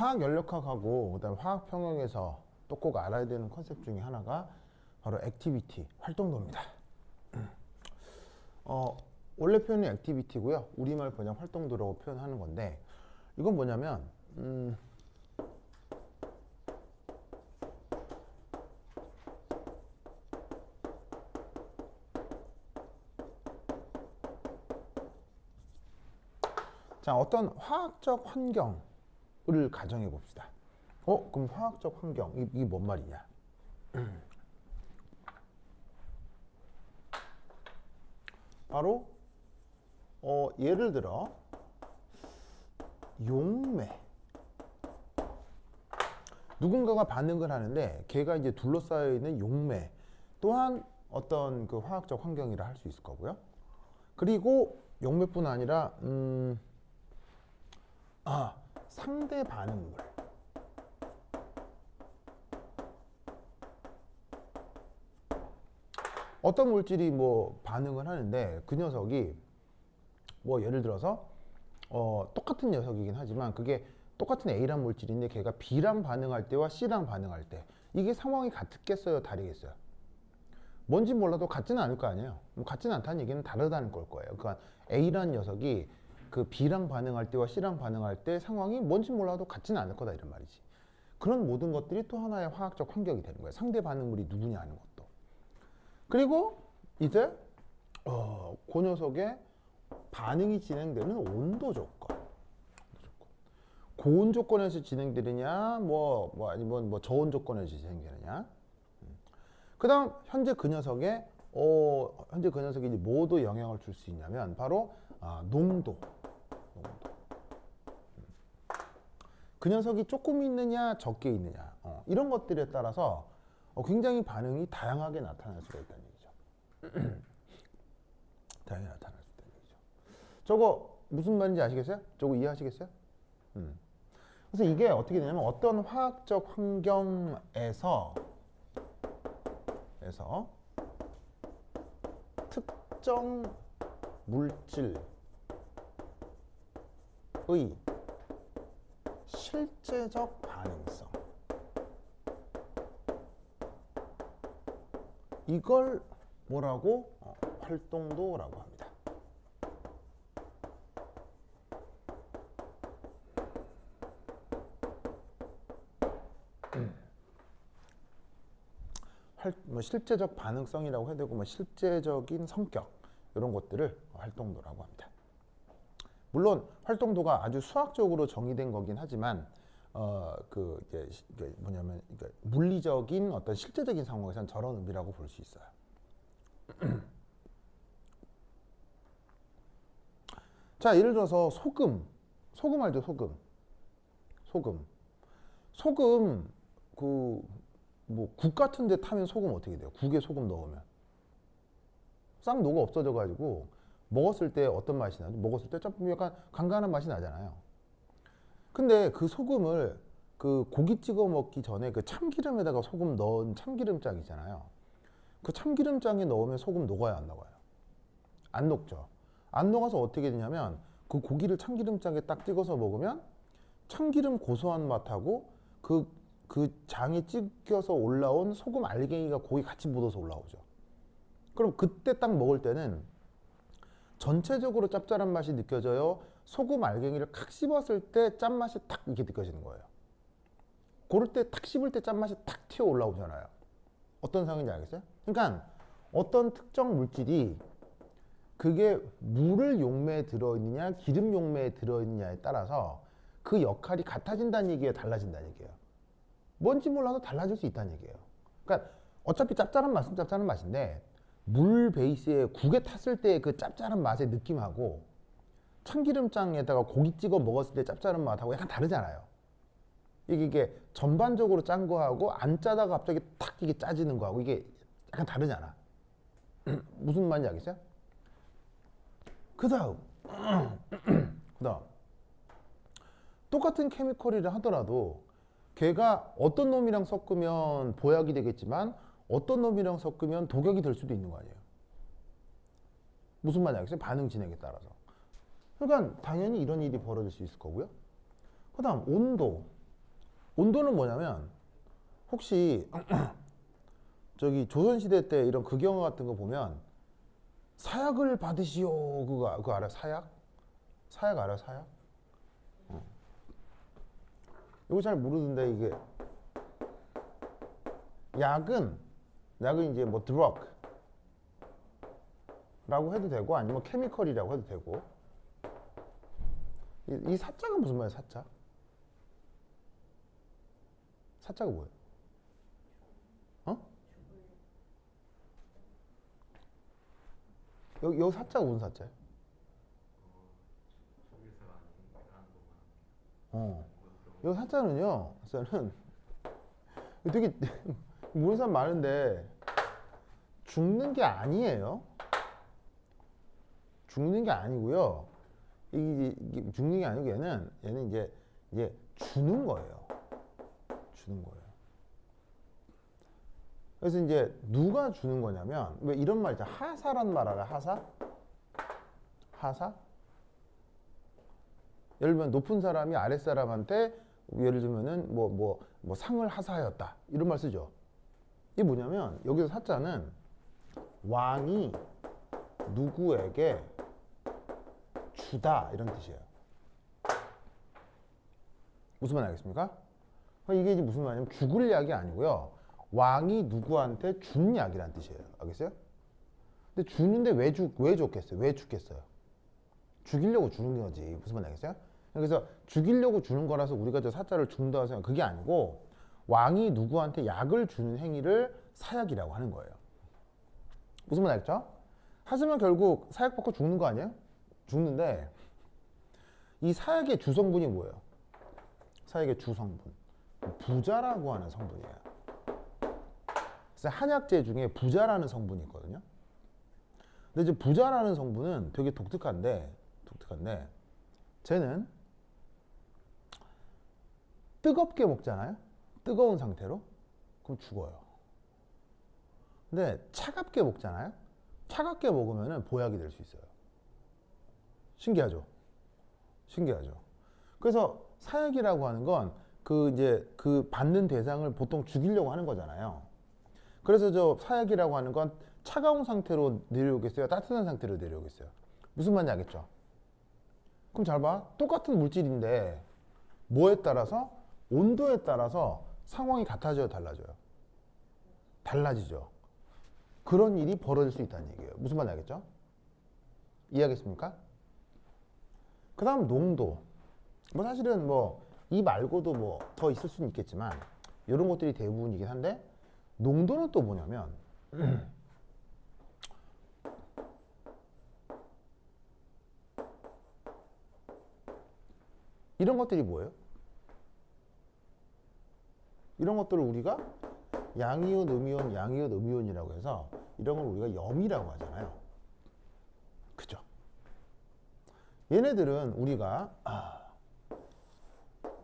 화학 연력학하고 그다음에 화학 평형에서 또 꼭 알아야 되는 컨셉 중에 하나가 바로 액티비티, 활동도입니다. 원래 표현은 액티비티고요. 우리말 번역 활동도라고 표현하는 건데 이건 뭐냐면 자, 어떤 화학적 환경을 가정해 봅시다. 그럼 화학적 환경, 이게 뭔 말이냐? 바로 예를 들어 용매, 누군가가 반응을 하는데 걔가 이제 둘러싸여 있는 용매 또한 어떤 그 화학적 환경이라 할 수 있을 거고요. 그리고 용매뿐 아니라 상대 반응물, 어떤 물질이 뭐 반응을 하는데 그 녀석이 뭐 예를 들어서 똑같은 녀석이긴 하지만 그게 똑같은 A란 물질인데 걔가 B랑 반응할 때와 C랑 반응할 때 이게 상황이 같겠어요, 다르겠어요? 뭔지 몰라도 같지는 않을 거 아니에요. 같지는 않다는 얘기는 다르다는 걸 거예요. 그러니까 A라는 녀석이 그 B랑 반응할 때와 C랑 반응할 때 상황이 뭔지 몰라도 같지는 않을 거다 이런 말이지. 그런 모든 것들이 또 하나의 화학적 환경이 되는 거예요. 상대 반응물이 누구냐 하는 것도. 그리고 이제 그 녀석의 반응이 진행되는 온도 조건. 고온 조건에서 진행되느냐, 아니면 저온 조건에서 진행되느냐. 그다음 현재 그 녀석에 이제 뭐도 영향을 줄 수 있냐면 바로 농도. 그 녀석이 조금 있느냐, 적게 있느냐, 이런 것들에 따라서 굉장히 반응이 다양하게 나타날 수가 있다는 얘기죠. 다양하게 나타날 수 있다는 얘기죠. 저거 무슨 말인지 아시겠어요? 저거 이해하시겠어요? 그래서 이게 어떻게 되냐면 어떤 화학적 환경에서 특정 물질의 실제적 반응성, 이걸 뭐라고? 활동도라고 합니다. 실제적 반응성이라고 해야 되고 실제적인 성격 이런 것들을 활동도라고 합니다. 물론 활동도가 아주 수학적으로 정의된 거긴 하지만 이게 뭐냐면 물리적인 어떤 실제적인 상황에서는 저런 의미라고 볼 수 있어요. 자, 예를 들어서 소금 알죠? 소금 국 같은 데 타면 소금 어떻게 돼요? 국에 소금 넣으면 싹 녹아 없어져 가지고 먹었을 때 어떤 맛이 나죠? 먹었을 때 좀 약간 간간한 맛이 나잖아요. 근데 그 소금을 그 고기 찍어 먹기 전에 그 참기름에다가 소금 넣은 참기름장 있잖아요. 그 참기름장에 넣으면 소금 녹아요, 안 녹아요? 안 녹죠. 안 녹아서 어떻게 되냐면 그 고기를 참기름장에 딱 찍어서 먹으면 참기름 고소한 맛하고 그 장에 찍혀서 올라온 소금 알갱이가 고기 같이 묻어서 올라오죠. 그럼 그때 딱 먹을 때는 전체적으로 짭짤한 맛이 느껴져요? 소금 알갱이를 칵 씹었을 때 짠맛이 탁 이렇게 느껴지는 거예요. 고를 때 탁 씹을 때 짠맛이 탁 튀어 올라오잖아요. 어떤 상황인지 알겠어요? 그러니까 어떤 특정 물질이 그게 물을 용매에 들어있느냐 기름 용매에 들어있느냐에 따라서 그 역할이 같아진다는 얘기예요, 달라진다는 얘기예요? 뭔지 몰라도 달라질 수 있다는 얘기예요. 그러니까 어차피 짭짤한 맛은 짭짤한 맛인데 물 베이스에 국에 탔을 때 그 짭짤한 맛의 느낌하고 참기름장에다가 고기 찍어 먹었을 때 짭짤한 맛하고 약간 다르잖아요. 이게 전반적으로 짠 거하고 안 짜다가 갑자기 탁 이게 짜지는 거하고 이게 약간 다르잖아. 무슨 말인지 알겠어요? 그 다음 똑같은 케미컬이라 하더라도 걔가 어떤 놈이랑 섞으면 보약이 되겠지만 어떤 놈이랑 섞으면 독약이 될 수도 있는 거 아니에요. 무슨 말인지 알겠어요? 반응 진행에 따라서. 그러니까 당연히 이런 일이 벌어질 수 있을 거고요. 그 다음 온도. 온도는 뭐냐면 혹시 저기 조선시대 때 이런 극영화 같은 거 보면 사약을 받으시오 그거 알아요? 사약? 사약 알아요? 사약? 이거 잘 모르는데 이게 약은 이제 뭐 드럭 라고 해도 되고 아니면 케미컬이라고 해도 되고 이 사자가 무슨 말이야 사자? 사자가 뭐예요? 어? 여기 사자가 무슨 사자예요? 여기 사자는요 사자는 되게 모르는 사람 많은데 죽는 게 아니에요. 죽는 게 아니고요. 이게 죽는 게 아니고 얘는 이제 주는 거예요. 주는 거예요. 그래서 이제 누가 주는 거냐면 왜 이런 말 있잖아. 하사란 말 알아? 하사? 하사? 예를 들면 높은 사람이 아랫 사람한테 예를 들면은 뭐 상을 하사하였다 이런 말 쓰죠. 이게 뭐냐면 여기서 사자는 왕이 누구에게 주다 이런 뜻이에요. 무슨 말 알겠습니까? 이게 이제 무슨 말이냐면 죽을 약이 아니고요. 왕이 누구한테 준 약이란 뜻이에요. 알겠어요? 근데 주는데 왜 줬겠어요? 왜 죽겠어요? 죽이려고 주는 거지. 무슨 말 알겠어요? 그래서 죽이려고 주는 거라서 우리가 저 사자를 준다고 생각 그게 아니고 왕이 누구한테 약을 주는 행위를 사약이라고 하는 거예요. 무슨 말 알겠죠? 하지만 결국 사약 받고 죽는 거 아니에요? 죽는데 이 사약의 주성분이 뭐예요? 사약의 주성분 부자라고 하는 성분이에요. 그래서 한약재 중에 부자라는 성분이 있거든요. 근데 이제 부자라는 성분은 되게 독특한데 쟤는 뜨겁게 먹잖아요. 뜨거운 상태로 그럼 죽어요. 근데 차갑게 먹잖아요. 차갑게 먹으면 보약이 될 수 있어요. 신기하죠? 신기하죠? 그래서 사약이라고 하는 건 그 받는 대상을 보통 죽이려고 하는 거잖아요. 그래서 저 사약이라고 하는 건 차가운 상태로 내려오겠어요? 따뜻한 상태로 내려오겠어요? 무슨 말인지 알겠죠? 그럼 잘 봐. 똑같은 물질인데 뭐에 따라서? 온도에 따라서 상황이 같아져요? 달라져요? 달라지죠. 그런 일이 벌어질 수 있다는 얘기예요. 무슨 말인지 알겠죠? 이해하겠습니까? 그 다음 농도. 뭐 사실은 뭐 이 말고도 뭐 더 있을 수는 있겠지만 이런 것들이 대부분이긴 한데 농도는 또 뭐냐면 이런 것들이 뭐예요? 이런 것들을 우리가 양이온, 음이온, 양이온, 음이온이라고 해서 이런 걸 우리가 염이라고 하잖아요. 그죠? 얘네들은 우리가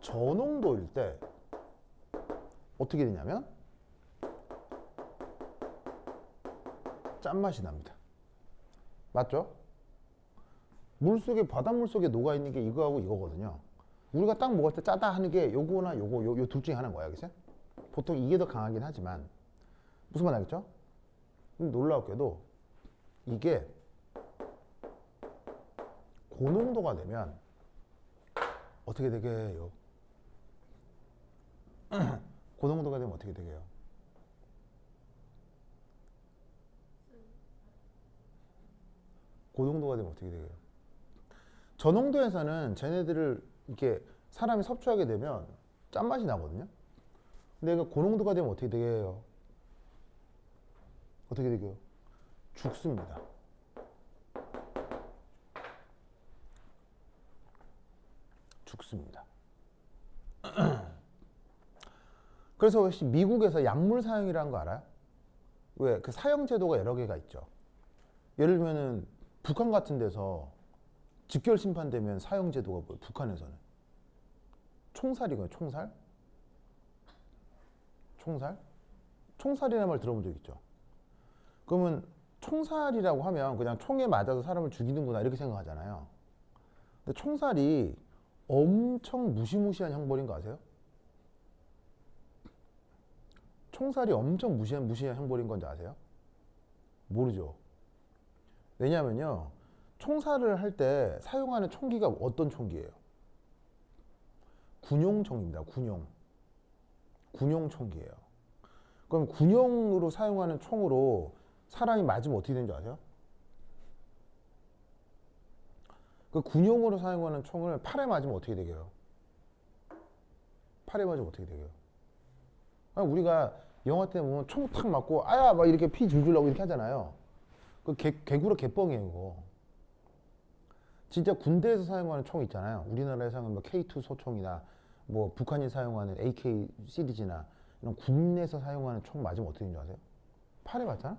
저농도일 때 어떻게 되냐면 짠맛이 납니다. 맞죠? 물속에 바닷물 속에 녹아있는 게 이거하고 이거거든요. 우리가 딱 먹을 때 짜다 하는 게 요거나 요 둘 중에 하나인 거야. 알겠어요? 보통 이게 더 강하긴 하지만 무슨 말 알겠죠? 놀라웠게도 이게 고농도가 되면 어떻게 되게 해요? 고농도가 되면 어떻게 되게 해요? 고농도가 되면 어떻게 되게 해요? 저농도에서는 쟤네들을 이렇게 사람이 섭취하게 되면 짠맛이 나거든요. 근데 이거 고농도가 되면 어떻게 되게 해요? 어떻게 되게 해요? 죽습니다. 죽습니다. 그래서 혹시 미국에서 약물 사용이라는 거 알아요? 왜? 그 사형 제도가 여러 개가 있죠. 예를 들면은 북한 같은 데서 직결 심판되면 사형 제도가 뭐예요? 북한에서는 총살이거든요. 총살? 총살? 총살이라는 말 들어본 적 있죠? 그러면 총살이라고 하면 그냥 총에 맞아서 사람을 죽이는구나 이렇게 생각하잖아요. 근데 총살이 엄청 무시무시한 형벌인 거 아세요? 총살이 엄청 무시한 형벌인 건지 아세요? 모르죠. 왜냐하면요, 총살을 할 때 사용하는 총기가 어떤 총기예요? 군용총입니다. 군용 총기예요. 그럼 군용으로 사용하는 총으로 사람이 맞으면 어떻게 되는 줄 아세요? 그 군용으로 사용하는 총을 팔에 맞으면 어떻게 되게요? 팔에 맞으면 어떻게 되게요? 우리가 영화 때 보면 총 탁 맞고 아야 막 이렇게 피 줄줄 나고 이렇게 하잖아요. 그 개구라 개뻥이에요, 그거. 진짜 군대에서 사용하는 총 있잖아요. 우리나라에 사용하는 뭐 K2 소총이나 뭐 북한이 사용하는 AK 시리즈나 이런 군에서 사용하는 총 맞으면 어떻게 되는 줄 아세요? 팔에 맞잖아?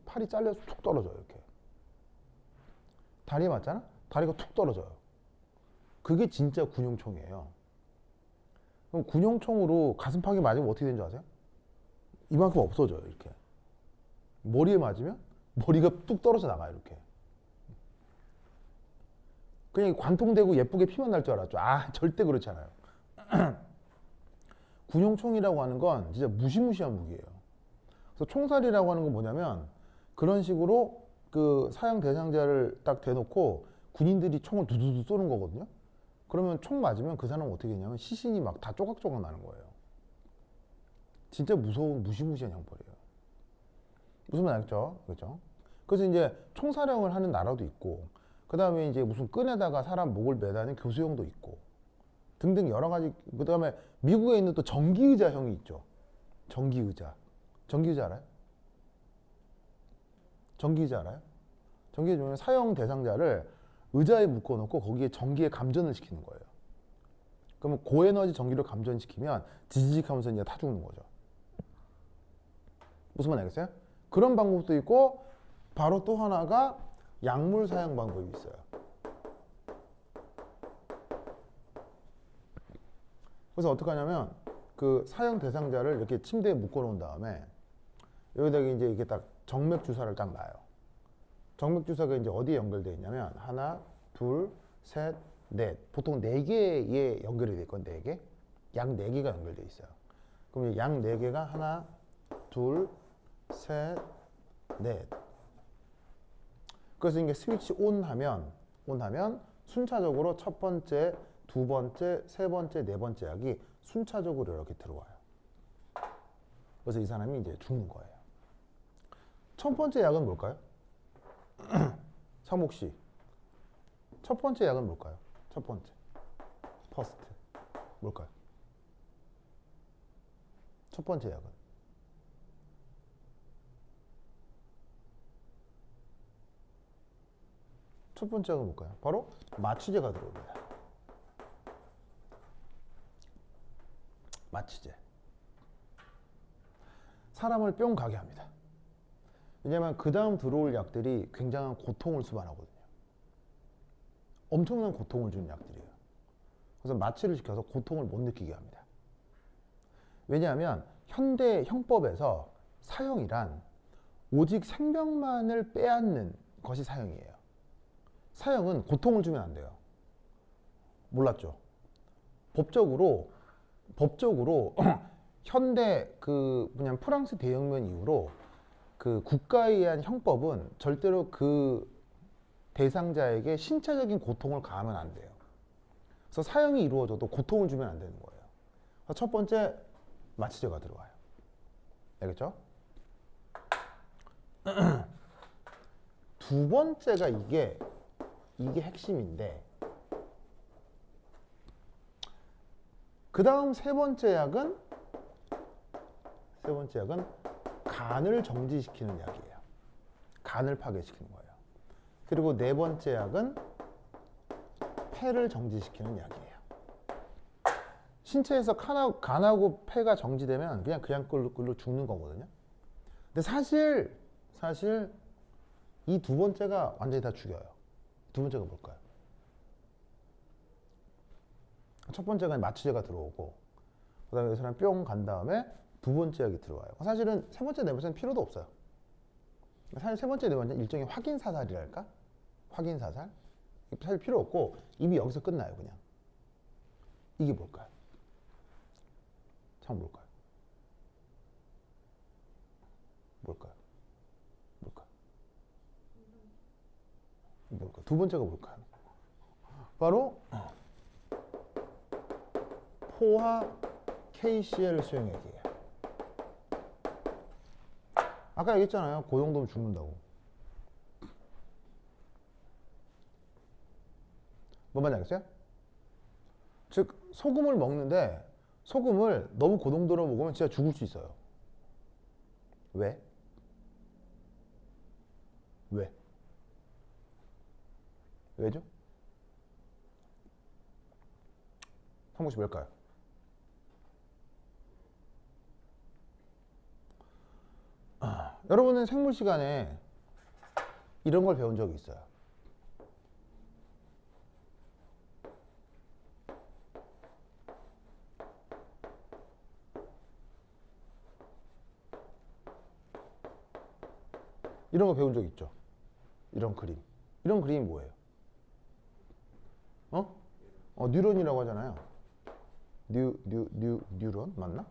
팔이 잘려서 툭 떨어져요, 이렇게. 다리에 맞잖아? 다리가 툭 떨어져요. 그게 진짜 군용총이에요. 그럼 군용총으로 가슴팍에 맞으면 어떻게 되는 줄 아세요? 이만큼 없어져요, 이렇게. 머리에 맞으면 머리가 뚝 떨어져 나가요, 이렇게. 그냥 관통되고 예쁘게 피만 날 줄 알았죠. 절대 그렇지 않아요. 군용총이라고 하는 건 진짜 무시무시한 무기예요. 그래서 총살이라고 하는 건 뭐냐면 그런 식으로 그 사형 대상자를 딱 대놓고 군인들이 총을 두두두 쏘는 거거든요. 그러면 총 맞으면 그 사람은 어떻게 되냐면 시신이 막 다 쪼각쪼각 나는 거예요. 진짜 무서운 무시무시한 형벌이에요. 무슨 말 알겠죠? 그렇죠? 그래서 이제 총사령을 하는 나라도 있고, 그 다음에 이제 무슨 끈에다가 사람 목을 매다는 교수형도 있고, 등등 여러 가지. 그 다음에 미국에 있는 또 전기의자형이 있죠. 전기의자. 전기의자 알아요? 전기의자 알아요? 전기의자는 사형 대상자를 의자에 묶어놓고 거기에 전기에 감전을 시키는 거예요. 그러면 고에너지 전기를 감전시키면 지지직 하면서 이제 타 죽는 거죠. 무슨 말 알겠어요? 그런 방법도 있고, 바로 또 하나가 약물 사용 방법이 있어요. 그래서 어떻게 하냐면 그 사형 대상자를 이렇게 침대에 묶어 놓은 다음에 여기다가 이제 이렇게 딱 정맥 주사를 딱 놔요. 정맥 주사가 이제 어디에 연결되어 있냐면 하나, 둘, 셋, 넷. 보통 4개에 연결이 돼 있거든요. 4개. 약 4개가 연결되어 있어요. 그럼 약 4개가 하나, 둘, 셋, 넷. 그래서 이게 스위치 온 하면 순차적으로 첫 번째, 두 번째, 세 번째, 네 번째 약이 순차적으로 이렇게 들어와요. 그래서 이 사람이 이제 죽는 거예요. 첫 번째 약은 뭘까요? 상목 씨. 첫 번째 약은 뭘까요? 첫 번째. 퍼스트. 뭘까요? 첫 번째 약은. 첫 번째 약은 뭘까요? 바로 마취제가 들어옵니다. 마취제. 사람을 뿅 가게 합니다. 왜냐하면 그 다음 들어올 약들이 굉장한 고통을 수반하거든요. 엄청난 고통을 주는 약들이에요. 그래서 마취를 시켜서 고통을 못 느끼게 합니다. 왜냐하면 현대 형법에서 사형이란 오직 생명만을 빼앗는 것이 사형이에요. 사형은 고통을 주면 안 돼요. 몰랐죠? 법적으로 현대 그 그냥 프랑스 대혁명 이후로 그 국가에 의한 형법은 절대로 그 대상자에게 신체적인 고통을 가하면 안 돼요. 그래서 사형이 이루어져도 고통을 주면 안 되는 거예요. 그래서 첫 번째 마취제가 들어와요. 알겠죠? 두 번째가 이게 핵심인데, 그 다음 세 번째 약은 간을 정지시키는 약이에요. 간을 파괴시키는 거예요. 그리고 네 번째 약은 폐를 정지시키는 약이에요. 신체에서 간하고 폐가 정지되면 그냥 끌로 죽는 거거든요. 근데 사실 이 두 번째가 완전히 다 죽여요. 두 번째가 뭘까요? 첫 번째가 마취제가 들어오고, 그 다음에 이 사람 뿅 간 다음에 두 번째 약이 들어와요. 사실은 세 번째, 네 번째는 필요도 없어요. 사실 세 번째, 네 번째는 일종의 확인 사살이랄까? 확인 사살? 사실 필요 없고 이미 여기서 끝나요, 그냥. 이게 뭘까요? 참 뭘까요? 뭘까? 두 번째가 뭘까요? 바로 포화 KCl 수용액이에요. 아까 얘기했잖아요. 그 정도면 죽는다고. 뭔 말인지 알겠어요? 즉 소금을 먹는데 소금을 너무 고농도로 먹으면 진짜 죽을 수 있어요. 왜? 왜? 왜죠? 성국씨 왜일까요? 여러분은 생물 시간에 이런 걸 배운 적이 있어요. 이런 거 배운 적 있죠? 이런 그림. 이런 그림이 뭐예요? 뉴런이라고 하잖아요. 뉴런? 맞나?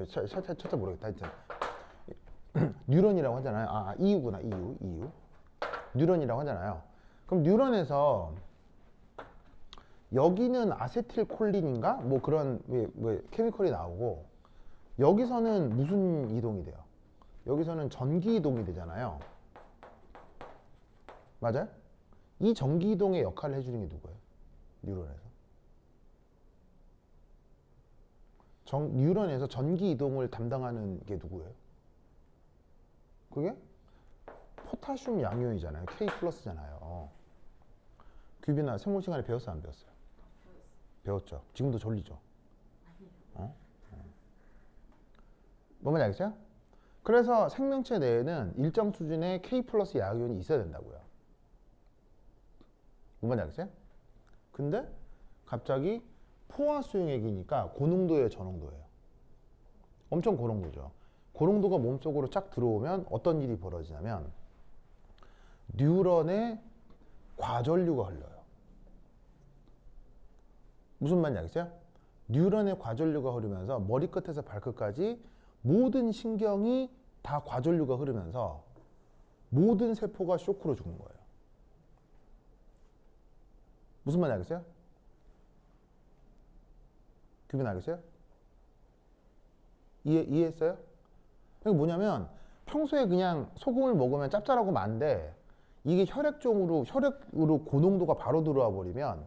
살짝 모르겠다. 하여튼. 뉴런이라고 하잖아요. 이유구나. 이유. 뉴런이라고 하잖아요. 그럼 뉴런에서 여기는 아세틸콜린인가? 뭐 그런 케미컬이 나오고 여기서는 무슨 이동이 돼요? 여기서는 전기 이동이 되잖아요. 맞아요? 이 전기 이동의 역할을 해주는 게 누구예요? 뉴런에서. 뉴런에서 전기 이동을 담당하는 게 누구예요? 그게 포타슘 양이온이잖아요. K 플러스잖아요. 규빈아 생물 시간에 배웠어 안 배웠어요? 배웠죠. 지금도 졸리죠? 뭔 말인지 알겠어요? 그래서 생명체 내에는 일정 수준의 K 플러스 양이온이 있어야 된다고요. 뭔 말인지 알겠어요? 근데 갑자기 포화 수용액이니까 고농도예요, 저농도예요? 엄청 고농도죠. 고농도가 몸속으로 쫙 들어오면 어떤 일이 벌어지냐면 뉴런에 과전류가 흘러요. 무슨 말인지 알겠어요? 뉴런에 과전류가 흐르면서 머리끝에서 발끝까지 모든 신경이 다 과전류가 흐르면서 모든 세포가 쇼크로 죽는 거예요. 무슨 말인지 알겠어요? 규빈 알겠어요? 이해했어요? 이게 뭐냐면 평소에 그냥 소금을 먹으면 짭짤하고 만데 이게 혈액으로 고농도가 바로 들어와 버리면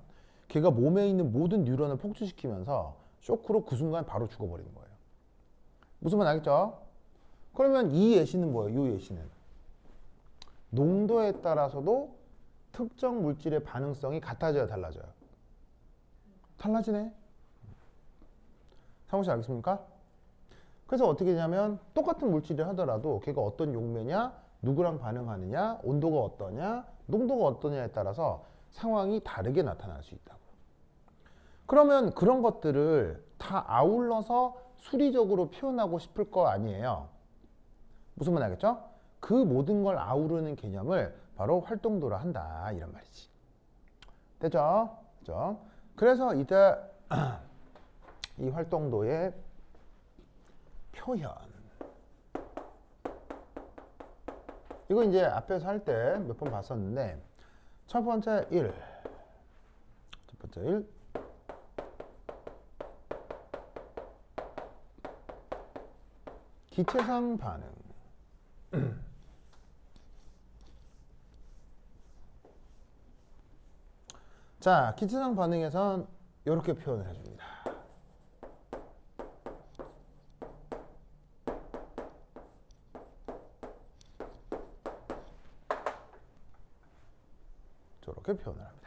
걔가 몸에 있는 모든 뉴런을 폭주시키면서 쇼크로 그 순간 바로 죽어버리는 거예요. 무슨 말 알겠죠? 그러면 이 예시는 뭐예요? 이 예시는 농도에 따라서도 특정 물질의 반응성이 같아져요, 달라져요? 달라지네. 상호씨 알겠습니까? 그래서 어떻게 되냐면 똑같은 물질을 하더라도 걔가 어떤 용매냐, 누구랑 반응하느냐, 온도가 어떠냐, 농도가 어떠냐에 따라서 상황이 다르게 나타날 수 있다고요. 그러면 그런 것들을 다 아울러서 수리적으로 표현하고 싶을 거 아니에요. 무슨 말 알겠죠? 그 모든 걸 아우르는 개념을 바로 활동도라 한다 이런 말이지. 됐죠? 그죠? 그래서 이때 이 활동도의 표현 이거 이제 앞에서 할 때 몇 번 봤었는데 첫 번째 1 기체상 반응 자, 기체상 반응에선 이렇게 표현을 해줍니다. 저렇게 표현을 합니다.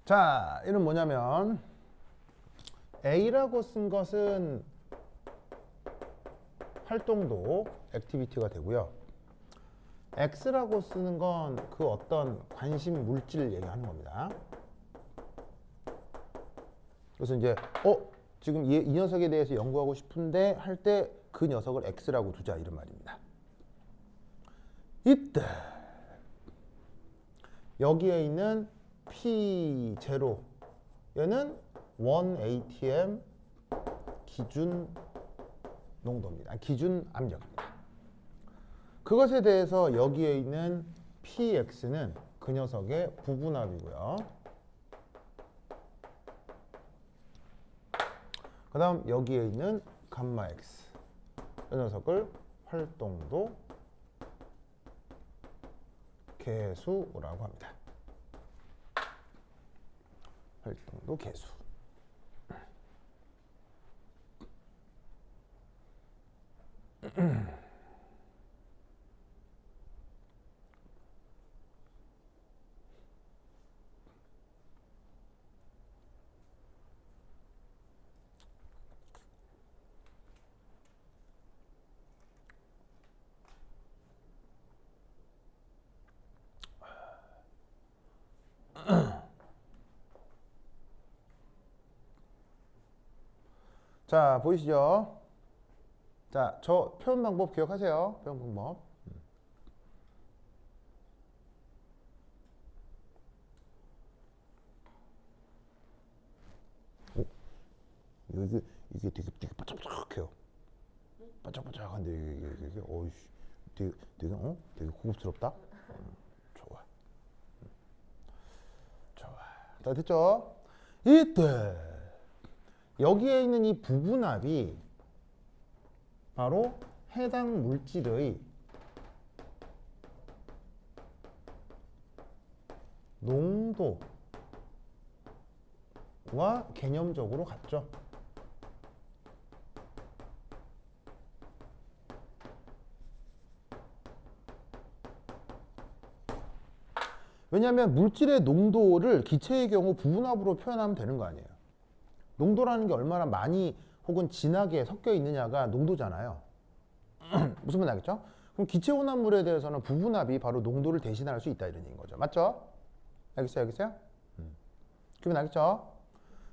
자, 이는 뭐냐면 A라고 쓴 것은 활동도, 액티비티가 되고요. X라고 쓰는 건 그 어떤 관심 물질을 얘기하는 겁니다. 그래서 이제 지금 이 녀석에 대해서 연구하고 싶은데 할 때 그 녀석을 X라고 두자 이런 말입니다. 이때 여기에 있는 P0 얘는 1atm 기준 농도입니다. 기준 압력입니다. 그것에 대해서 여기에 있는 px는 그 녀석의 부분압이고요. 그 다음 여기에 있는 감마 x 이 녀석을 활동도 계수라고 합니다. 활동도 계수. 자, 보이시죠? 자, 저 표현 방법 기억하세요. 표현 방법. 이게 되게 바짝바짝해요. 바짝바짝한데 이게 어이씨, 되게 고급스럽다. 좋아. 좋아. 자, 됐죠? 이때 여기에 있는 이 부분압이 바로 해당 물질의 농도와 개념적으로 같죠. 왜냐하면 물질의 농도를 기체의 경우 부분압으로 표현하면 되는 거 아니에요. 농도라는 게 얼마나 많이 혹은 진하게 섞여 있느냐가 농도잖아요. 무슨 말인지 알겠죠? 그럼 기체 혼합물에 대해서는 부분압이 바로 농도를 대신할 수 있다 이런 얘기인 거죠. 맞죠? 알겠어요? 알겠어요? 그러면 알겠죠?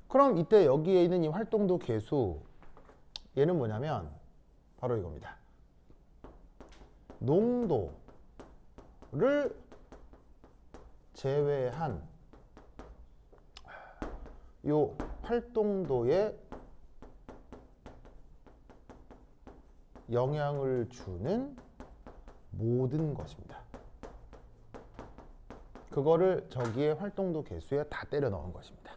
그럼 이때 여기에 있는 이 활동도 계수 얘는 뭐냐면 바로 이겁니다. 농도를 제외한 요 활동도에 영향을 주는 모든 것입니다. 그거를 저기에 활동도 계수에 다 때려 넣은 것입니다.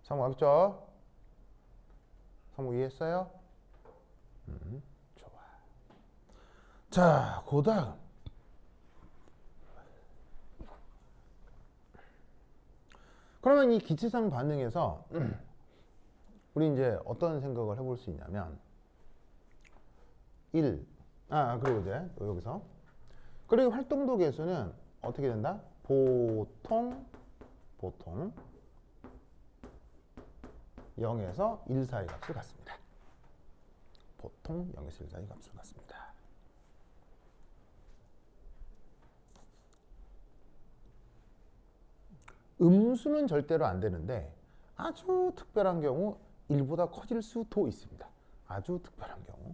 상호 알겠죠? 상호 이해했어요? 좋아. 자, 그 다음 그러면 이 기체상 반응에서 우리 이제 어떤 생각을 해볼 수 있냐면 그리고 이제 여기서 그리고 활동도 계수는 어떻게 된다? 보통 0에서 1 사이 값을 갖습니다. 보통 0에서 1 사이 값을 갖습니다. 음수는 절대로 안 되는데 아주 특별한 경우 1보다 커질 수도 있습니다. 아주 특별한 경우.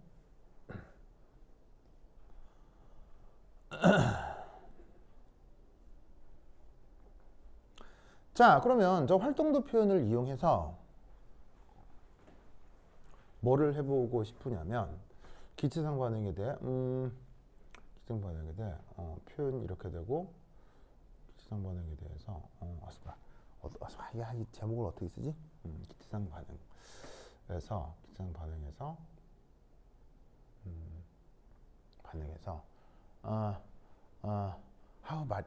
자, 그러면 저 활동도 표현을 이용해서 뭐를 해보고 싶으냐면 기체상 반응에 대해 기체상 반응에 대해 표현 이렇게 되고 기체상 반응에 대해서 이 제목을 어떻게 쓰지? 기체상 반응에서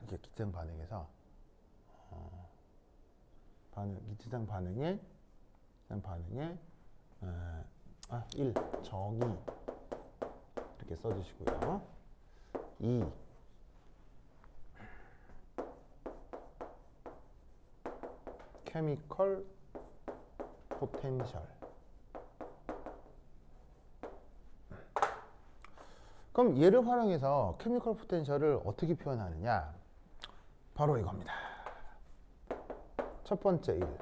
이게 기체상 반응에서 기체상 반응의 1 정의 이렇게 써주시고요. 2 케미컬 포텐셜. 그럼 얘를 활용해서 케미컬 포텐셜을 어떻게 표현하느냐? 바로 이겁니다. 첫 번째 1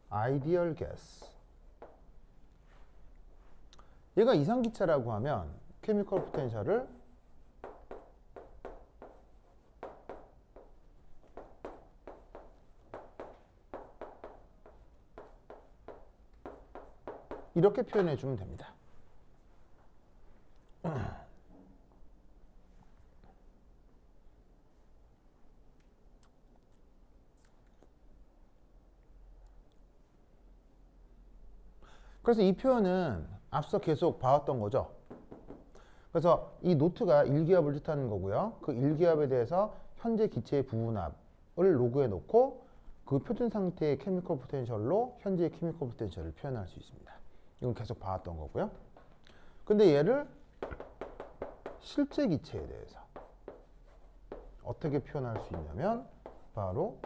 아이디얼 가스. 얘가 이상기체라고 하면 케미컬 포텐셜을 이렇게 표현해 주면 됩니다. 그래서 이 표현은 앞서 계속 봐왔던 거죠. 그래서 이 노트가 일기압을 뜻하는 거고요. 그 일기압에 대해서 현재 기체의 부분압을 로그에 놓고 그 표준 상태의 케미컬 포텐셜로 현재의 케미컬 포텐셜을 표현할 수 있습니다. 이건 계속 봐왔던 거고요. 근데 얘를 실제 기체에 대해서 어떻게 표현할 수 있냐면 바로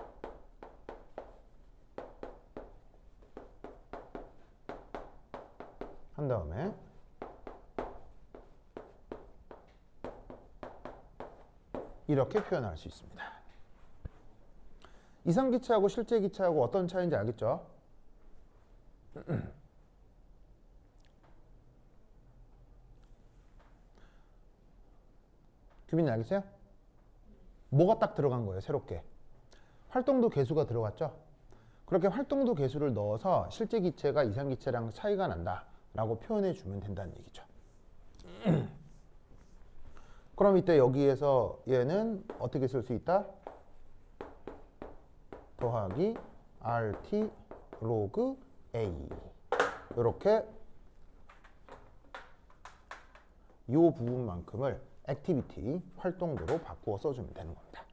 한 다음에 이렇게 표현할 수 있습니다. 이상기체하고 실제기체하고 어떤 차이인지 알겠죠? 규빈이 알겠어요? 뭐가 딱 들어간 거예요, 새롭게? 활동도 계수가 들어갔죠? 그렇게 활동도 계수를 넣어서 실제 기체가 이상기체랑 차이가 난다 라고 표현해 주면 된다는 얘기죠. 그럼 이때 여기에서 얘는 어떻게 쓸 수 있다? 더하기 RT 로그 A. 이렇게 이 부분만큼을 액티비티, 활동도로 바꾸어 써주면 되는 겁니다.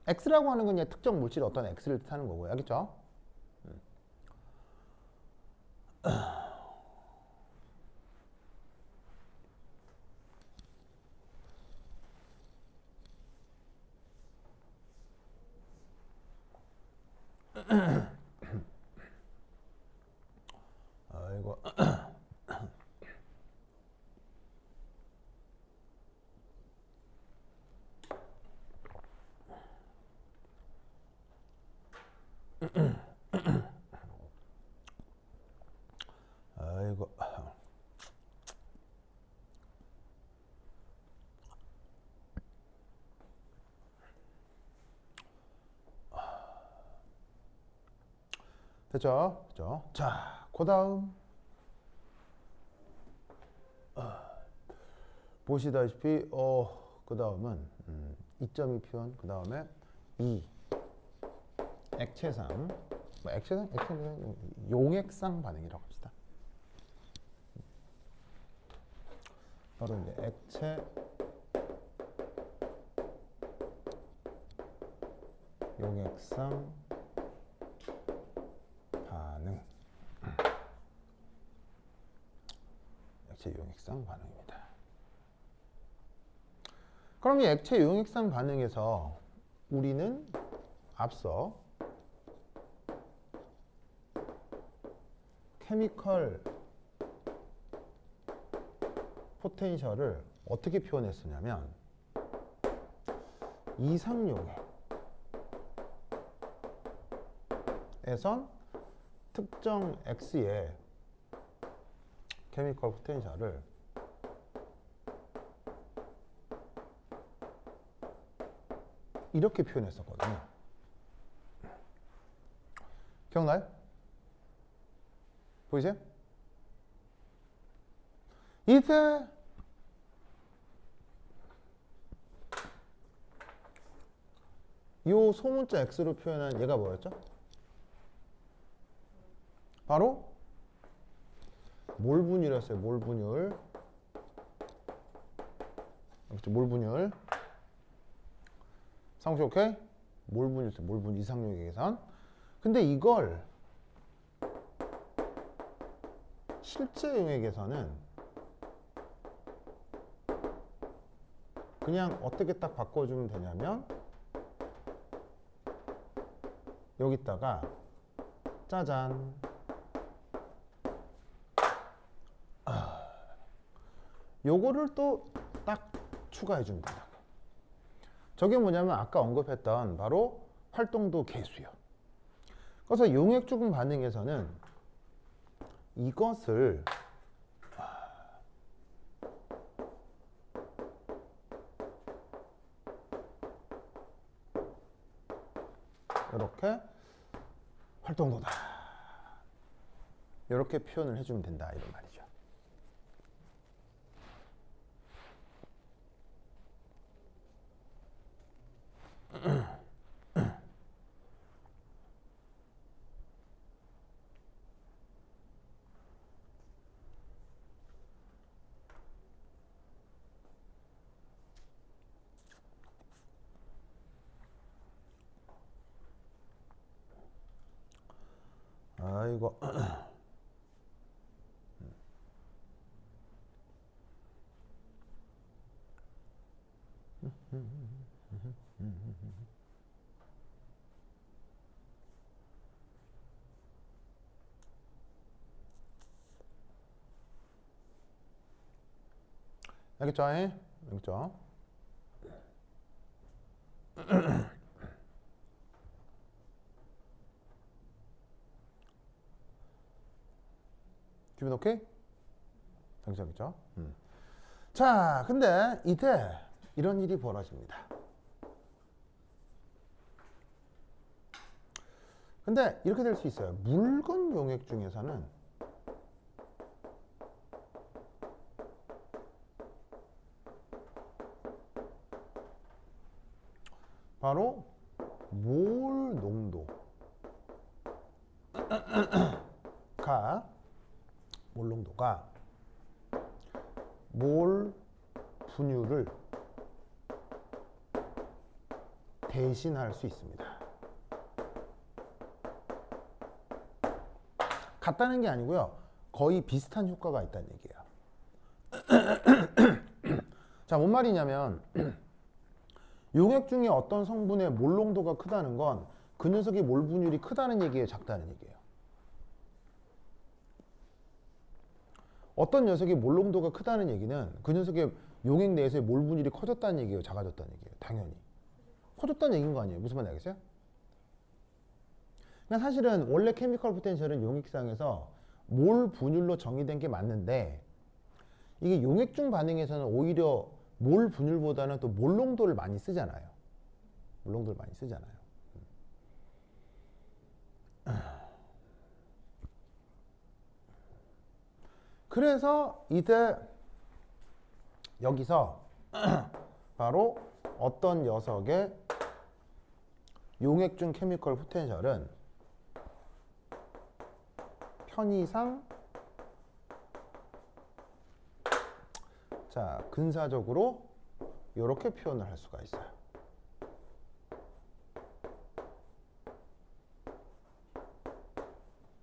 X라고 하는 건 특정 물질의 어떤 X를 뜻하는 거고요. 알겠죠? 아이고. 아이고. 됐죠? 그죠? 자, 그 다음. 보시다시피, 그 다음은 2.2 표현, 그 다음에 2. 액체상, 뭐 액체상, 용액상 반응이라고 합시다. 바로 이제 액체 용액상 반응. 액체 용액상 반응입니다. 그럼 이 액체 용액상 반응에서 우리는 앞서 케미컬 포텐셜을 어떻게 표현했었냐면 이상용액에선 특정 X의 케미컬 포텐셜을 이렇게 표현했었거든요. 기억나요? 보이세요? 이때 이 소문자 X로 표현한 얘가 뭐였죠? 바로 몰분율이었어요. 몰분율. 그렇죠? 몰분율. 상호씨 오케이? 몰분율, 몰분 이상용의 계산. 근데 이걸 실제 용액에서는 그냥 어떻게 딱 바꿔주면 되냐면 여기다가 짜잔 요거를 또 딱 추가해 주면 된다. 저게 뭐냐면 아까 언급했던 바로 활동도 계수요. 그래서 용액중 반응에서는 이것을 이렇게 활동도다 이렇게 표현을 해주면 된다 이런 말이죠. 아이고 알겠죠? 알겠죠? 기분 오케이? 알겠죠? 자, 근데 이때 이런 일이 벌어집니다. 근데 이렇게 될 수 있어요. 묽은 용액 중에서는 바로 몰 농도가 몰 분율을 대신할 수 있습니다. 같다는 게 아니고요. 거의 비슷한 효과가 있다는 얘기예요. 자, 뭔 말이냐면 용액 중에 어떤 성분의 몰 농도가 크다는 건 그 녀석의 몰 분율이 크다는 얘기예요, 작다는 얘기예요. 어떤 녀석이 몰 농도가 크다는 얘기는 그 녀석의 용액 내에서의 몰 분율이 커졌다는 얘기예요, 작아졌다는 얘기예요. 당연히 커졌다는 얘기인 거 아니에요. 무슨 말인지 알겠어요? 그러니까 사실은 원래 케미컬 포텐셜은 용액상에서 몰 분율로 정의된 게 맞는데 이게 용액중 반응에서는 오히려 몰 분율보다는 또 몰 농도를 많이 쓰잖아요. 몰 농도를 많이 쓰잖아요. 그래서 이때 여기서 바로 어떤 녀석의 용액중 케미컬 포텐셜은 편의상 자, 근사적으로 이렇게 표현을 할 수가 있어요.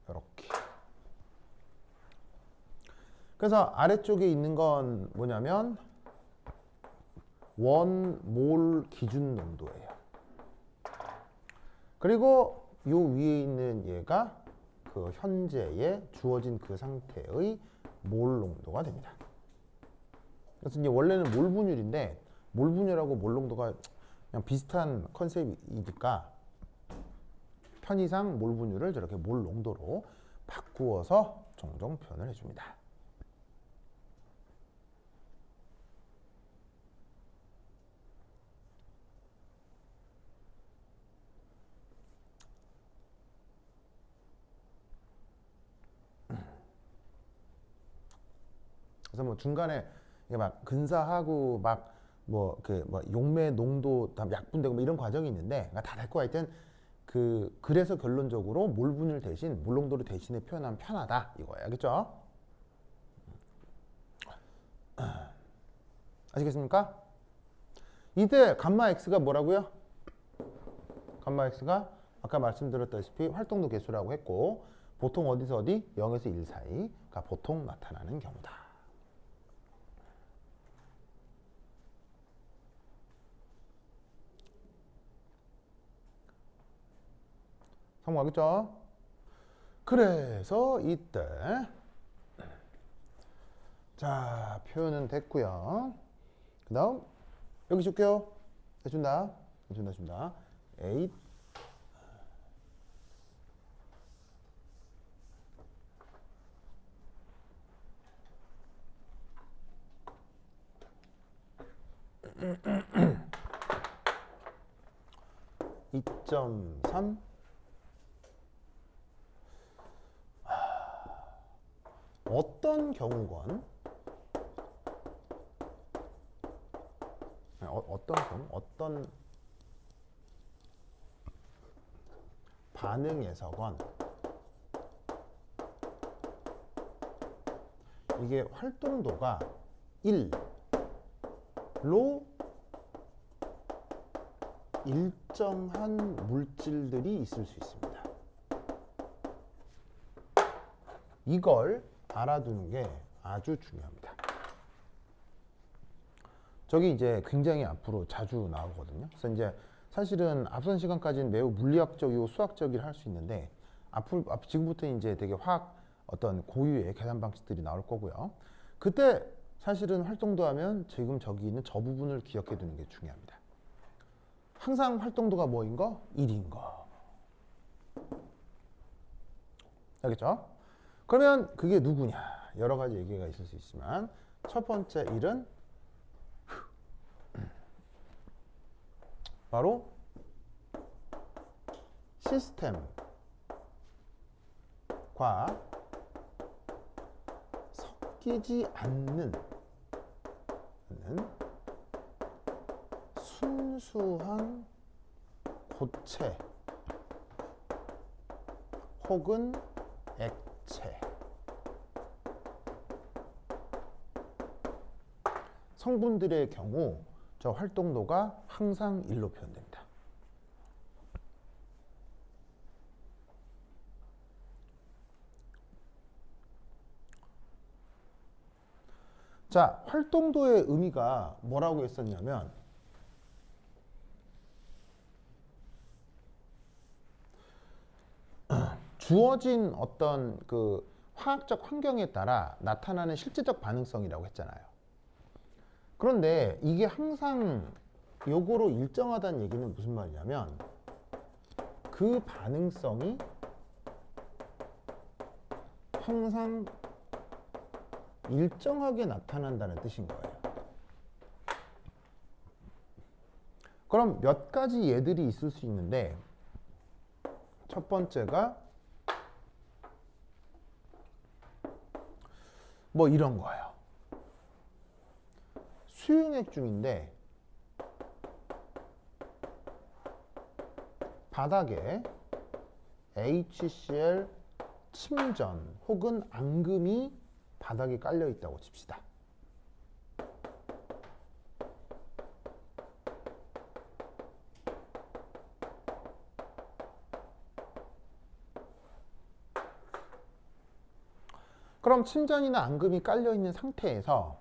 이렇게. 그래서 아래쪽에 있는 건 뭐냐면 원몰 기준 농도예요. 그리고 요 위에 있는 얘가 그 현재의 주어진 그 상태의 몰 농도가 됩니다. 그래서 이제 원래는 몰 분율인데 몰 분율하고 몰 농도가 그냥 비슷한 컨셉이니까 편의상 몰 분율을 저렇게 몰 농도로 바꾸어서 종종 표현을 해줍니다. 그래서 뭐 중간에 막 근사하고 막 뭐 그 뭐 용매 농도 다 약분되고 뭐 이런 과정이 있는데 다 될 거 하여튼 그래서 결론적으로 몰 분율 대신 몰 농도를 대신에 표현하면 편하다 이거예요. 알겠죠? 아시겠습니까? 이때 감마 x가 뭐라고요? 감마 x가 아까 말씀드렸다시피 활동도 개수라고 했고 보통 어디서 어디 0에서 1 사이 보통 나타나는 경우다. 성공하겠죠? 그래서 이때 자, 표현은 됐고요. 그 다음 여기 줄게요. 해준다. 8 2.3 어떤 경우건 어떤 반응에서건 이게 활동도가 1로 일정한 물질들이 있을 수 있습니다. 이걸 알아두는 게 아주 중요합니다. 저기 이제 굉장히 앞으로 자주 나오거든요. 그래서 이제 사실은 앞선 시간까지는 매우 물리학적이고 수학적이라 할 수 있는데 지금부터 이제 되게 화학 어떤 고유의 계산 방식들이 나올 거고요. 그때 사실은 활동도 하면 지금 저기 있는 저 부분을 기억해 두는 게 중요합니다. 항상 활동도가 뭐인 거? 1인 거. 알겠죠? 그러면 그게 누구냐? 여러 가지 얘기가 있을 수 있지만 첫 번째 1은 바로 시스템과 섞이지 않는 순수한 고체 혹은 액체 성분들의 경우 저 활동도가 항상 1로 표현됩니다. 자, 활동도의 의미가 뭐라고 했었냐면 주어진 어떤 그 화학적 환경에 따라 나타나는 실제적 반응성이라고 했잖아요. 그런데 이게 항상 요거로 일정하다는 얘기는 무슨 말이냐면 그 반응성이 항상 일정하게 나타난다는 뜻인 거예요. 그럼 몇 가지 예들이 있을 수 있는데 첫 번째가 뭐 이런 거예요. 수용액 중인데 바닥에 HCl 침전 혹은 앙금이 바닥에 깔려 있다고 칩시다. 그럼 침전이나 앙금이 깔려 있는 상태에서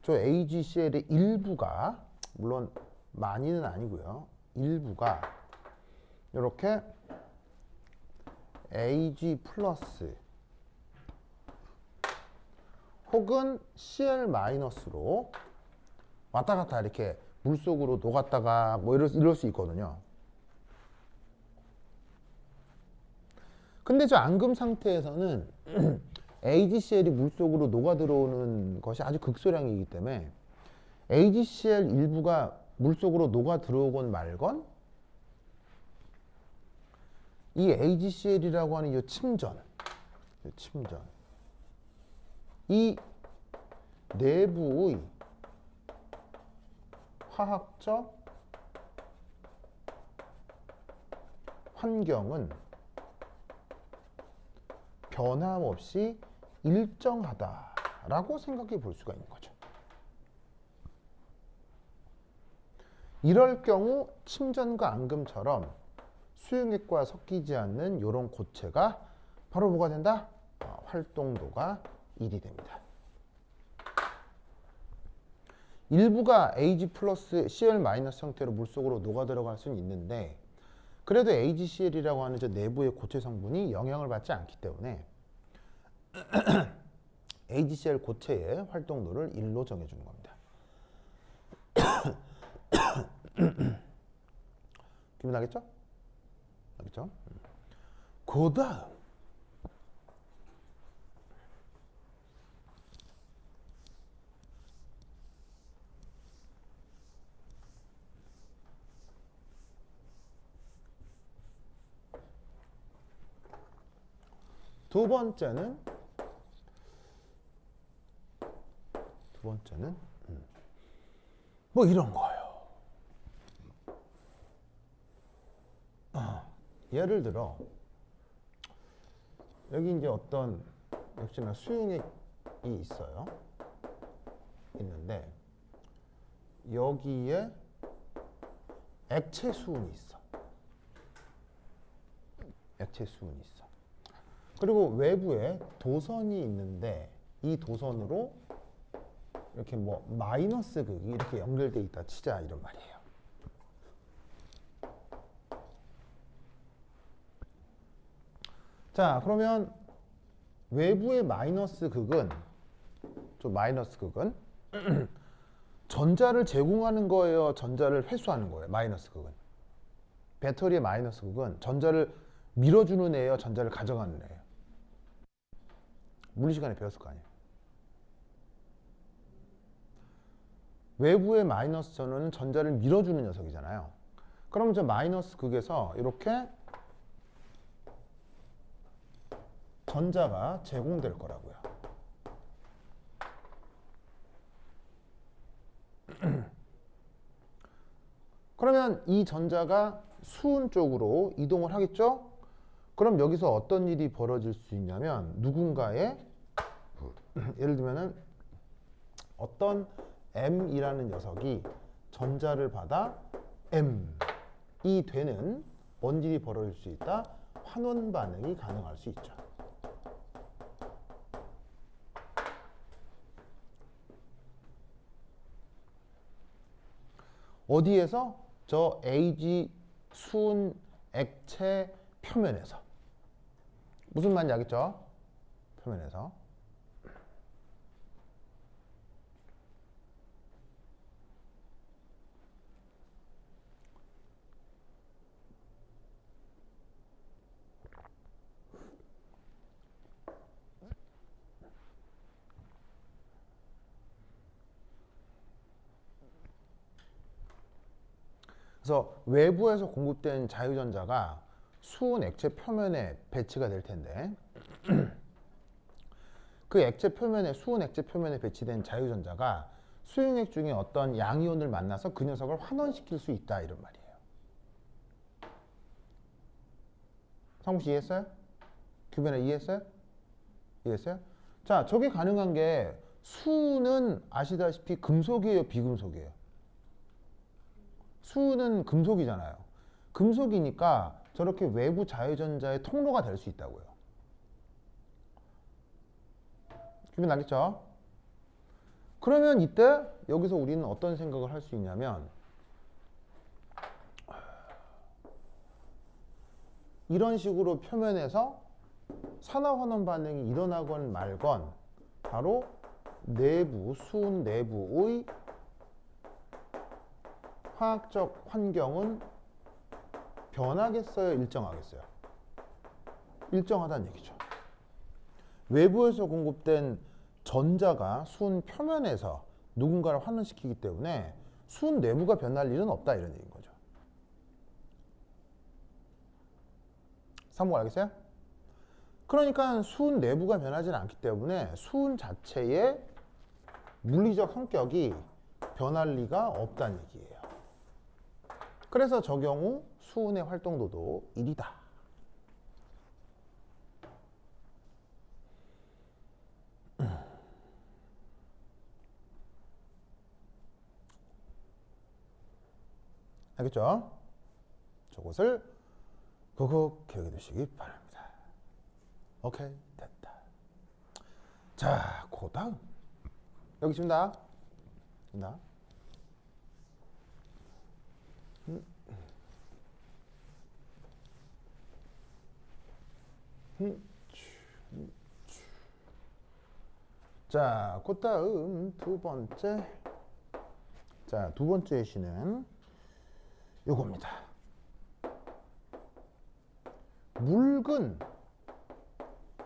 저 AgCl의 일부가, 물론 많이는 아니고요, 일부가 이렇게 Ag 플러스 혹은 Cl 마이너스로 왔다 갔다 이렇게 물속으로 녹았다가 뭐 이럴 수 있거든요. 근데 저 앙금 상태에서는 AgCl이 물속으로 녹아 들어오는 것이 아주 극소량이기 때문에 AgCl 일부가 물속으로 녹아 들어오건 말건 이 AgCl이라고 하는 이 침전 이 내부의 화학적 환경은 변함없이 일정하다라고 생각해 볼 수가 있는 거죠. 이럴 경우 침전과 앙금처럼 수용액과 섞이지 않는 이런 고체가 바로 뭐가 된다? 활동도가 1이 됩니다. 일부가 Ag 플러스 Cl 마이너스 형태로 물속으로 녹아 들어갈 수는 있는데 그래도 AgCl이라고 하는 저 내부의 고체 성분이 영향을 받지 않기 때문에 AgCl 고체의 활동도를 1로 정해주는 겁니다. 기분 나겠죠? 알겠죠? 그 다음 두 번째는 뭐 이런 거예요. 예를 들어 여기 이제 어떤 역시나 수용액이 있어요. 있는데 여기에 액체 수은이 있어. 액체 수은이 있어. 그리고 외부에 도선이 있는데 이 도선으로 이렇게 뭐 마이너스 극이 이렇게 연결돼 있다 치자 이런 말이에요. 자, 그러면 외부의 마이너스 극은 전자를 제공하는 거예요, 전자를 회수하는 거예요. 마이너스 극은 배터리의 마이너스 극은 전자를 밀어주는 애예요, 전자를 가져가는 애예요. 물리 시간에 배웠을 거 아니에요. 외부의 마이너스 전원은 전자를 밀어주는 녀석이잖아요. 그럼 저 마이너스 극에서 이렇게 전자가 제공될 거라고요. 그러면 이 전자가 수은 쪽으로 이동을 하겠죠? 그럼 여기서 어떤 일이 벌어질 수 있냐면 누군가의 예를 들면은 어떤 M이라는 녀석이 전자를 받아 M이 되는 뭔 일이 벌어질 수 있다? 환원 반응이 가능할 수 있죠. 어디에서? 저 Ag 수은 액체 표면에서. 무슨 말인지 알겠죠? 표면에서. 그래서 외부에서 공급된 자유전자가 수은 액체 표면에 배치가 될 텐데 그 액체 표면에 수은 액체 표면에 배치된 자유전자가 수용액 중에 어떤 양이온을 만나서 그 녀석을 환원시킬 수 있다 이런 말이에요. 성우 씨 이해했어요? 규변에 이해했어요? 이해했어요? 자, 저게 가능한 게 수는 아시다시피 금속이에요, 비금속이에요? 수는 금속이잖아요. 금속이니까 저렇게 외부 자유전자의 통로가 될 수 있다고요. 기분 나겠죠? 그러면 이때 여기서 우리는 어떤 생각을 할 수 있냐면 이런 식으로 표면에서 산화환원 반응이 일어나건 말건 바로 내부, 수은 내부의 화학적 환경은 변하겠어요? 일정하겠어요? 일정하다는 얘기죠. 외부에서 공급된 전자가 수은 표면에서 누군가를 환원시키기 때문에 수은 내부가 변할 일은 없다 이런 얘기인 거죠. 삼목 알겠어요? 그러니까 수은 내부가 변하지는 않기 때문에 수은 자체의 물리적 성격이 변할 리가 없다는 얘기예요. 그래서 저 경우 수은의 활동도도 1이다. 알겠죠? 저것을 꼭 기억해 두시기 바랍니다. 오케이, 됐다. 자, 그 다음 여기 있습니다. 나. 자, 그 다음 두 번째. 자, 두 번째 시는 요겁니다. 묽은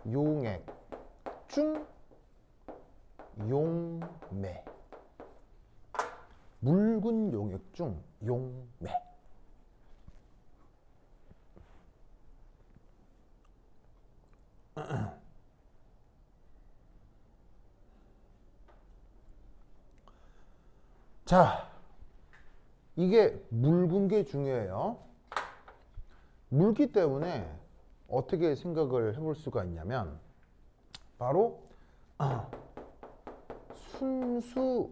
용액 중 용매. 묽은 용액 중 용매. 자, 이게 묽은 게 중요해요. 묽기 때문에 어떻게 생각을 해볼 수가 있냐면 바로 순수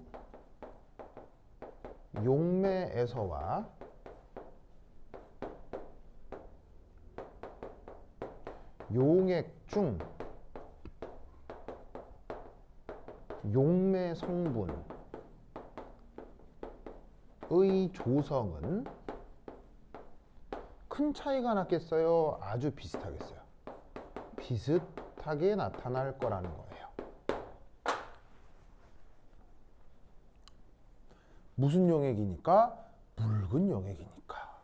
용매에서와 용액 중 용매 성분의 조성은 큰 차이가 났겠어요? 아주 비슷하겠어요? 비슷하게 나타날 거라는 거예요. 무슨 용액이니까? 묽은 용액이니까.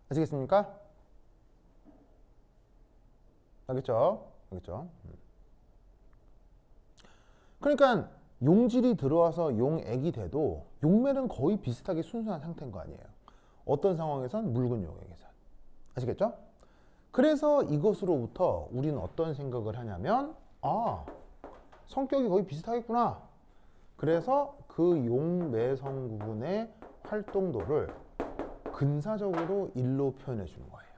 아시겠습니까? 알겠죠? 알겠죠? 그러니까 용질이 들어와서 용액이 돼도 용매는 거의 비슷하게 순수한 상태인 거 아니에요. 어떤 상황에선 묽은 용액에선. 아시겠죠? 그래서 이것으로부터 우리는 어떤 생각을 하냐면 성격이 거의 비슷하겠구나. 그래서 그 용매 성분의 활동도를 근사적으로 1로 표현해 주는 거예요.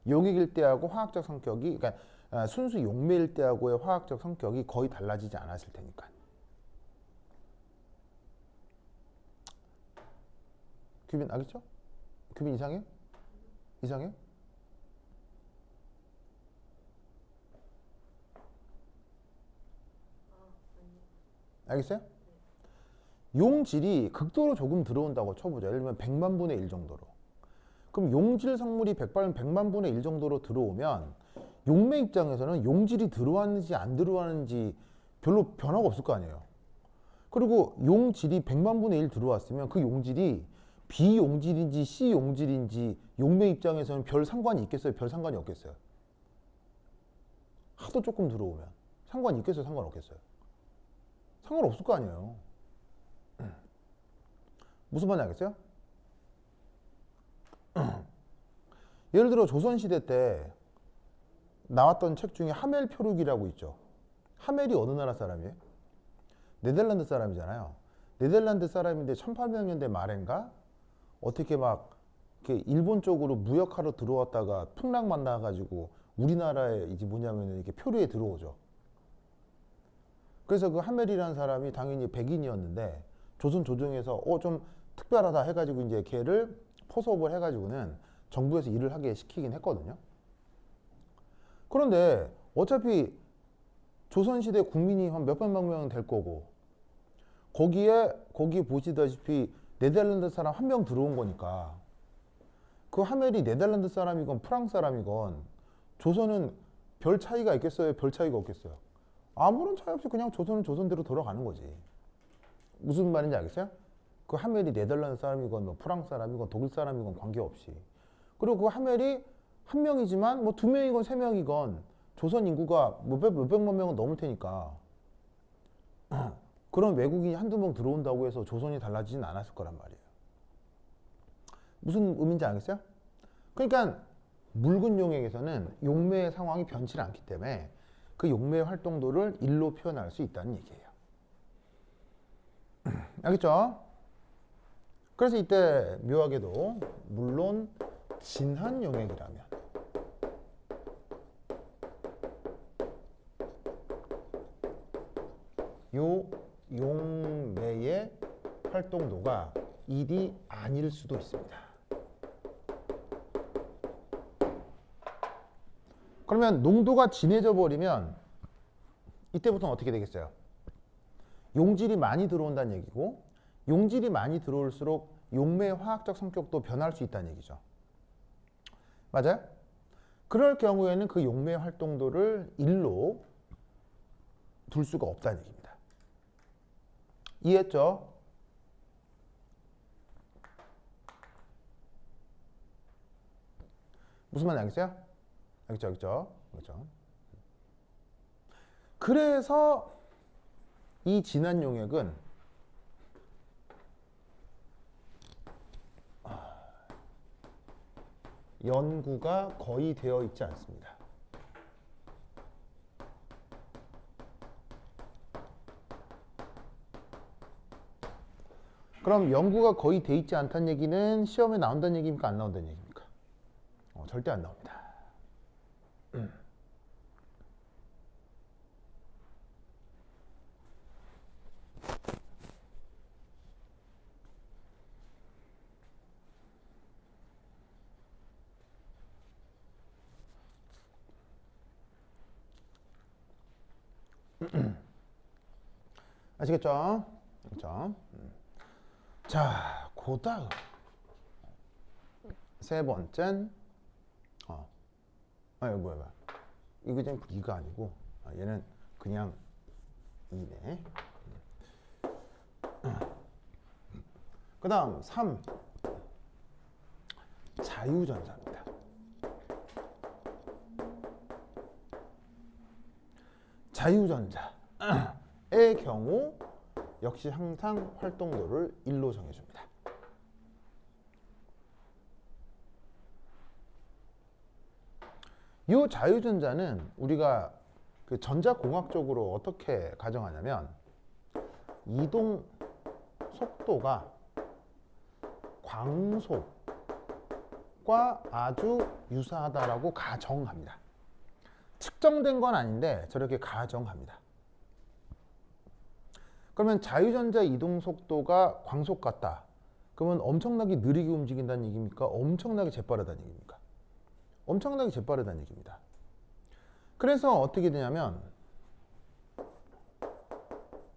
용액일 때하고 화학적 성격이, 그러니까 순수 용매일 때하고의 화학적 성격이 거의 달라지지 않았을 테니까. 규빈 알겠죠? 규빈 이상해요? 이상해요? 알겠어요? 용질이 극도로 조금 들어온다고 쳐보자. 예를 들면 100만 분의 1 정도로. 그럼 용질 성물이 100만 분의 1 정도로 들어오면 용매 입장에서는 용질이 들어왔는지 안 들어왔는지 별로 변화가 없을 거 아니에요. 그리고 용질이 100만 분의 1 들어왔으면 그 용질이 B용질인지 C용질인지 용매 입장에서는 별 상관이 있겠어요? 별 상관이 없겠어요? 하도 조금 들어오면 상관이 있겠어요? 상관없겠어요? 상관없을 거 아니에요. 무슨 말인지 알겠어요? 예를 들어 조선시대 때 나왔던 책 중에 하멜 표류기라고 있죠. 하멜이 어느 나라 사람이에요? 네덜란드 사람이잖아요. 네덜란드 사람인데 1800년대 말인가 어떻게 막 이렇게 일본 쪽으로 무역하러 들어왔다가 풍랑 만나가지고 우리나라에 이제 뭐냐면 이렇게 표류에 들어오죠. 그래서 그 하멜이라는 사람이 당연히 백인이었는데 조선 조정에서 좀 특별하다 해가지고 이제 걔를 포섭을 해가지고는 정부에서 일을 하게 시키긴 했거든요. 그런데 어차피 조선시대 국민이 한 몇백만 명 될 거고 거기에 보시다시피 네덜란드 사람 한 명 들어온 거니까 그 하멜이 네덜란드 사람이건 프랑스 사람이건 조선은 별 차이가 있겠어요? 별 차이가 없겠어요? 아무런 차이 없이 그냥 조선은 조선대로 돌아가는 거지. 무슨 말인지 알겠어요? 그 하멜이 네덜란드 사람이건 뭐 프랑스 사람이건 독일 사람이건 관계없이. 그리고 그 하멜이 한 명이지만 뭐 2명이건 3명이건 조선 인구가 몇백만 명은 넘을 테니까 그런 외국인이 한두 명 들어온다고 해서 조선이 달라지진 않았을 거란 말이에요. 무슨 의미인지 알겠어요? 그러니까 묽은 용액에서는 용매의 상황이 변치 않기 때문에 그 용매의 활동도를 1로 표현할 수 있다는 얘기예요. 알겠죠? 그래서 이때 묘하게도 물론 진한 용액이라면 요 용매의 활동도가 1이 아닐 수도 있습니다. 그러면 농도가 진해져 버리면 이때부터는 어떻게 되겠어요? 용질이 많이 들어온다는 얘기고, 용질이 많이 들어올수록 용매의 화학적 성격도 변할 수 있다는 얘기죠. 맞아요? 그럴 경우에는 그 용매의 활동도를 1로 둘 수가 없다는 얘기입니다. 이해했죠? 무슨 말인지 알겠어요? 알겠죠? 그래서 이 진한 용액은 연구가 거의 되어 있지 않습니다. 그럼 연구가 거의 돼 있지 않다는 얘기는 시험에 나온다는 얘기입니까? 안 나온다는 얘기입니까? 절대 안 나옵니다. 아시겠죠? 그렇죠? 자, 그다음 세 번째는 뭐야? 이거 지금 2가 아니고 얘는 그냥 2네. 그 다음 3 자유전자입니다. 자유전자의 경우 역시 항상 활동도를 1로 정해줍니다. 이 자유전자는 우리가 그 전자공학적으로 어떻게 가정하냐면 이동 속도가 광속과 아주 유사하다라고 가정합니다. 측정된 건 아닌데 저렇게 가정합니다. 그러면 자유전자 이동 속도가 광속 같다. 그러면 엄청나게 느리게 움직인다는 얘기입니까? 엄청나게 재빠르다는 얘기입니까? 엄청나게 재빠르다는 얘기입니다. 그래서 어떻게 되냐면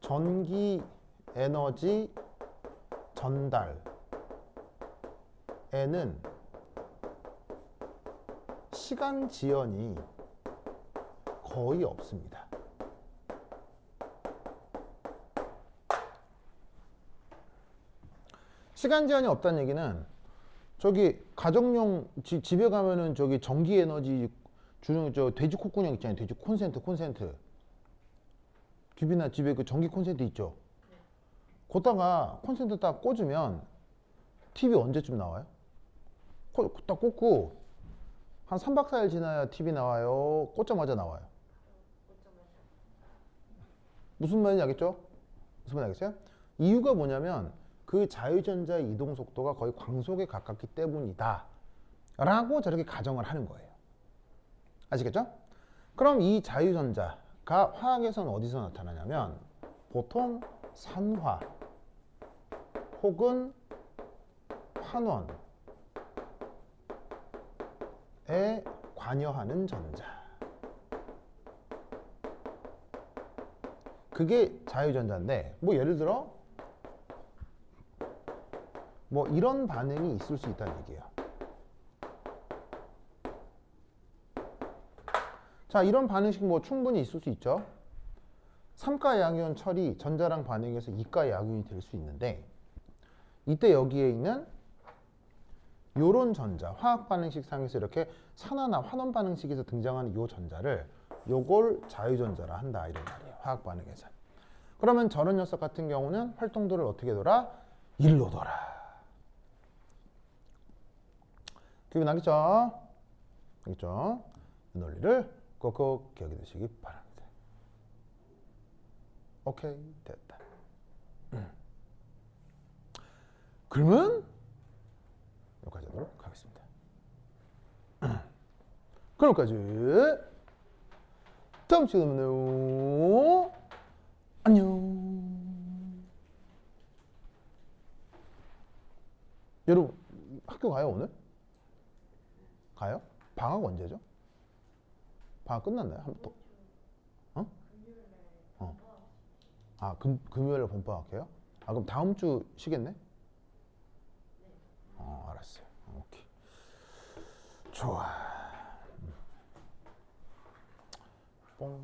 전기 에너지 전달에는 시간 지연이 거의 없습니다. 시간 제한이 없다는 얘기는 저기 가정용 집에 가면은 저기 전기 에너지 주는 저 돼지 콧구녕 있잖아요. 돼지 콘센트. 집이나 집에 그 전기 콘센트 있죠. 거기다가 콘센트 딱 꽂으면 TV 언제쯤 나와요? 딱 꽂고 한 3박 4일 지나야 TV 나와요? 꽂자마자 나와요? 무슨 말인지 알겠죠? 무슨 말인지 알겠어요? 이유가 뭐냐면 그 자유전자의 이동 속도가 거의 광속에 가깝기 때문이다 라고 저렇게 가정을 하는 거예요. 아시겠죠? 그럼 이 자유전자가 화학에서는 어디서 나타나냐면 보통 산화 혹은 환원에 관여하는 전자, 그게 자유전자인데 뭐 예를 들어 뭐 이런 반응이 있을 수 있다는 얘기예요. 자, 이런 반응식 뭐 충분히 있을 수 있죠. 3가 양이온 철이 전자랑 반응해서 2가 양이온이 될 수 있는데 이때 여기에 있는 요런 전자, 화학 반응식 상에서 이렇게 산화나 환원 반응식에서 등장하는 요 전자를 요걸 자유전자라 한다 이런 말이에요. 화학 반응에서. 그러면 저런 녀석 같은 경우는 활동도를 어떻게 돌아? 1로 돌아. 기억나겠죠? 알겠죠? 이 논리를 꼭꼭 기억해 두시기 바랍니다. 오케이, 됐다. 그러면 여기까지 하도록 하겠습니다. 그럼 여기까지. 다음 시간에 만나요. 안녕. 여러분 학교 가요 오늘? 가요? 방학 언제죠? 방학 끝났나요? 한 번 더. 어? 어. 아, 금요일에 본방학해요? 아, 그럼 다음 주 쉬겠네? 알았어요. 오케이. 좋아. 뽕.